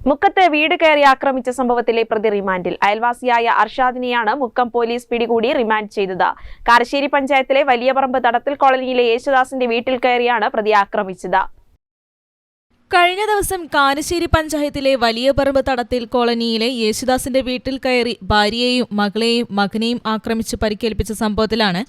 മുക്കത്തെ വീട് കയറി ആക്രമിച്ച സംഭവത്തിലെ പ്രതി റിമാൻഡിൽ. അയൽവാസിയായ അർഷാദിനെയാണ് മുക്കം പോലീസ് പിടികൂടി റിമാൻഡ് ചെയ്തത്. കാരശ്ശേരി പഞ്ചായത്തിലെ വലിയപറമ്പ് തടത്തിൽ കോളനിയിലെ യേശുദാസിന്റെ വീട്ടിൽ കയറിയാണ് പ്രതി ആക്രമിച്ചത്. കഴിഞ്ഞ ദിവസം കാരശ്ശേരി പഞ്ചായത്തിലെ വലിയപറമ്പ് തടത്തിൽ കോളനിയിലെ യേശുദാസിന്റെ വീട്ടിൽ കയറി ഭാര്യയെയും മകളെയും മകനെയും ആക്രമിച്ച് പരിക്കേൽപ്പിച്ച സംഭവത്തിലാണ്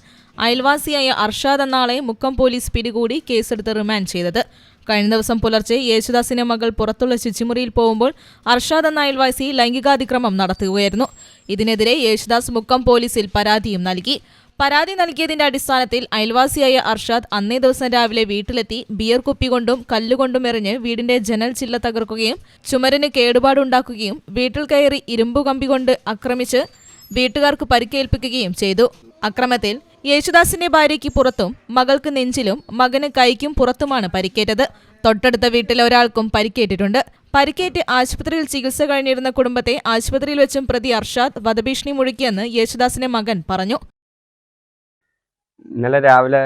അയൽവാസിയായ അർഷാദ് എന്ന ആളെ മുക്കം പോലീസ് പിടികൂടി കേസെടുത്ത് റിമാൻഡ് ചെയ്തത്. കഴിഞ്ഞ ദിവസം പുലർച്ചെ യേശുദാസിന്റെ മകൾ പുറത്തുള്ള ശുചിമുറിയിൽ പോകുമ്പോൾ അർഷാദ് എന്ന അയൽവാസി ലൈംഗികാതിക്രമം നടത്തുകയായിരുന്നു. ഇതിനെതിരെ യേശുദാസ് മുക്കം പോലീസിൽ പരാതിയും നൽകി. പരാതി നൽകിയതിന്റെ അടിസ്ഥാനത്തിൽ അയൽവാസിയായ അർഷാദ് അന്നേ ദിവസം രാവിലെ വീട്ടിലെത്തി ബിയർ കുപ്പി കൊണ്ടും കല്ലുകൊണ്ടും എറിഞ്ഞ് വീടിന്റെ ജനൽ ചില്ല തകർക്കുകയും ചുമരിന് കേടുപാടുണ്ടാക്കുകയും വീട്ടിൽ കയറി ഇരുമ്പു കമ്പി കൊണ്ട് ആക്രമിച്ച് വീട്ടുകാർക്ക് പരിക്കേൽപ്പിക്കുകയും ചെയ്തു. അക്രമത്തിൽ യേശുദാസിന്റെ ഭാര്യയ്ക്ക് പുറത്തും മകൾക്ക് നെഞ്ചിലും മകന് കൈക്കും പുറത്തുമാണ് പരിക്കേറ്റത്. തൊട്ടടുത്ത വീട്ടിലെ ഒരാൾക്കും പരിക്കേറ്റിട്ടുണ്ട്. പരിക്കേറ്റ് ആശുപത്രിയിൽ ചികിത്സ കഴിഞ്ഞിരുന്ന കുടുംബത്തെ ആശുപത്രിയിൽ വെച്ചും പ്രതി അർഷാദ് വധഭീഷണി മുഴക്കിയെന്ന് യേശുദാസിന്റെ മകൻ പറഞ്ഞു. ഇന്നലെ രാവിലെ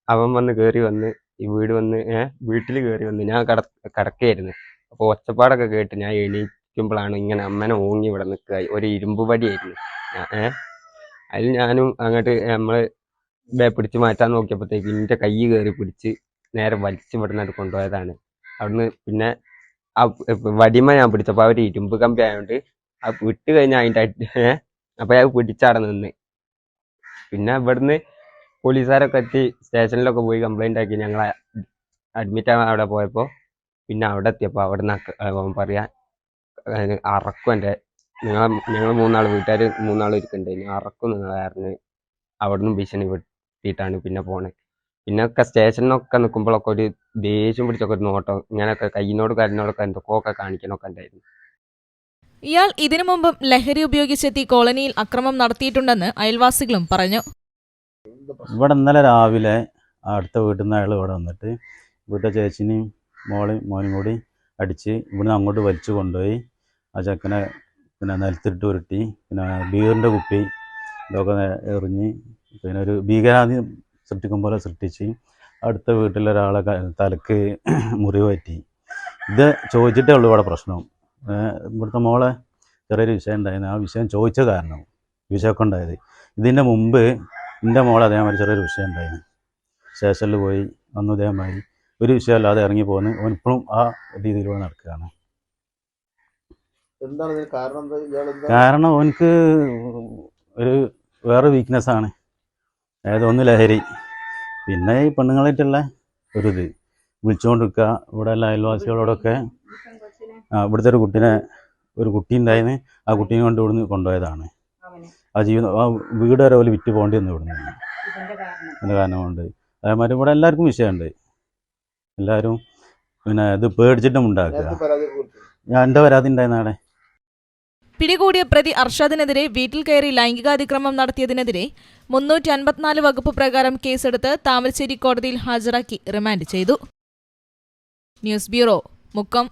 അവൻ വന്ന് കയറി വന്ന് ഈ വീട്ടിൽ കയറി വന്ന് ഞാൻ കിടക്കുകയായിരുന്നു. അപ്പോൾ ഒച്ചപ്പാടൊക്കെ കേട്ട് ഞാൻ എണീക്കുമ്പോഴാണ് ഇങ്ങനെ അമ്മനെ ഓങ്ങി ഇവിടെ നിൽക്കുക. ഒരു ഇരുമ്പ് പടിയായിരുന്നു. അതിൽ ഞാനും അങ്ങോട്ട് നമ്മൾ പിടിച്ച് മാറ്റാൻ നോക്കിയപ്പോഴത്തേക്ക് എൻ്റെ കൈ കയറി പിടിച്ച് നേരെ വലിച്ച് വിടുന്നത് കൊണ്ടുപോയതാണ്. അവിടുന്ന് പിന്നെ ആ വടിമ ഞാൻ പിടിച്ചപ്പോൾ അവർ ഇരുമ്പ് കമ്പി ആയതുകൊണ്ട് ആ വിട്ട് കഴിഞ്ഞാൽ അതിൻ്റെ അപ്പോൾ അത് പിടിച്ചാടെ നിന്ന്. പിന്നെ ഇവിടുന്ന് പോലീസുകാരൊക്കെ എത്തി സ്റ്റേഷനിലൊക്കെ പോയി കംപ്ലൈൻ്റ് ആക്കി ഞങ്ങളെ അഡ്മിറ്റ് ആവാൻ അവിടെ പോയപ്പോൾ പിന്നെ അവിടെ എത്തിയപ്പോൾ അവിടെ നിന്ന് പറയാൻ അറക്കും എൻ്റെ ഞങ്ങൾ വീട്ടുകാർ 3 ഇരിക്കുന്നുണ്ട്. അറക്കും നിങ്ങളായിരുന്നു അവിടെ നിന്ന് ഭീഷണി പെടുത്തിയിട്ടാണ് പിന്നെ പോണത്. പിന്നൊക്കെ സ്റ്റേഷനിലൊക്കെ നിൽക്കുമ്പോഴൊക്കെ ഒരു ദേഷ്യം പിടിച്ചൊക്കെ ഒരു നോട്ടം ഇങ്ങനെയൊക്കെ കയ്യിനോടൊക്കെ എന്തൊക്കെ കാണിക്കാനൊക്കെ ഉണ്ടായിരുന്നു. ഇയാൾ ഇതിനു മുമ്പും ലഹരി ഉപയോഗിച്ചെത്തി കോളനിയിൽ അക്രമം നടത്തിയിട്ടുണ്ടെന്ന് അയൽവാസികളും പറഞ്ഞു. ഇവിടെ ഇന്നലെ രാവിലെ അടുത്ത വീട്ടിൽ നിന്ന് അയാൾ ഇവിടെ വന്നിട്ട് ഇവിടുത്തെ ചേച്ചിനെയും മോനും കൂടി അടിച്ച് ഇവിടുന്ന് അങ്ങോട്ട് വലിച്ചു കൊണ്ടുപോയി ആ ചെക്കനെ പിന്നെ നിലത്തിട്ട് ഉരുട്ടി പിന്നെ ബീറിൻ്റെ കുപ്പി ഇതൊക്കെ എറിഞ്ഞ് പിന്നെ ഒരു ഭീകരാതി സൃഷ്ടിക്കും പോലെ സൃഷ്ടിച്ച് അടുത്ത വീട്ടിലൊരാളെ തലക്ക് മുറിവ് പറ്റി. ഇത് ചോദിച്ചിട്ടേ ഉള്ളൂ ഇവിടെ പ്രശ്നം. ഇവിടുത്തെ മോളെ ചെറിയൊരു വിഷയം ഉണ്ടായിരുന്നു. ആ വിഷയം ചോദിച്ച കാരണം വിഷയമൊക്കെ ഉണ്ടായത്. ഇതിൻ്റെ മുമ്പ് എൻ്റെ മോളെ അതേമാതിരി ചെറിയൊരു വിഷയം ഉണ്ടായിരുന്നു. സ്റ്റേഷനിൽ പോയി അന്ന് ഇതേമാതിരി ഒരു വിഷയമല്ലാതെ ഇറങ്ങി പോകുന്നു. അവൻ ഇപ്പോഴും ആ രീതിയിലൂടെ നടക്കുകയാണ്. കാരണം അവനക്ക് ഒരു വേറെ വീക്ക്നെസ്സാണ്. അതായത് ഒന്ന് ലഹരി, പിന്നെ ഈ പെണ്ണുങ്ങളായിട്ടുള്ള ഒരിത് വിളിച്ചുകൊണ്ടിരിക്കുക. ഇവിടെ എല്ലാ അയൽവാസികളോടൊക്കെ ഇവിടുത്തെ ഒരു കുട്ടി ഉണ്ടായിരുന്നു. ആ കുട്ടീനെ കൊണ്ട് ഇവിടുന്ന് കൊണ്ടുപോയതാണ്. ആ വീട് വരെ പോലെ വിറ്റ് പോകേണ്ടി വന്നു ഇവിടുന്ന്. അതിൻ്റെ കാരണം കൊണ്ട് അതേമാതിരി ഇവിടെ എല്ലാവർക്കും വിഷയമുണ്ട്. എല്ലാവരും പിന്നെ ഇത് പേടിച്ചിട്ടും ഉണ്ടാക്കുക. ഞാൻ എൻ്റെ പരാതി ഉണ്ടായിരുന്നു അവിടെ. പിടികൂടിയ പ്രതി അർഷാദിനെതിരെ വീട്ടിൽ കയറി ലൈംഗികാതിക്രമം നടത്തിയതിനെതിരെ 354 വകുപ്പ് പ്രകാരം കേസെടുത്ത് താമരശ്ശേരി കോടതിയിൽ ഹാജരാക്കി റിമാൻഡ് ചെയ്തു. News bureau, Mukkam.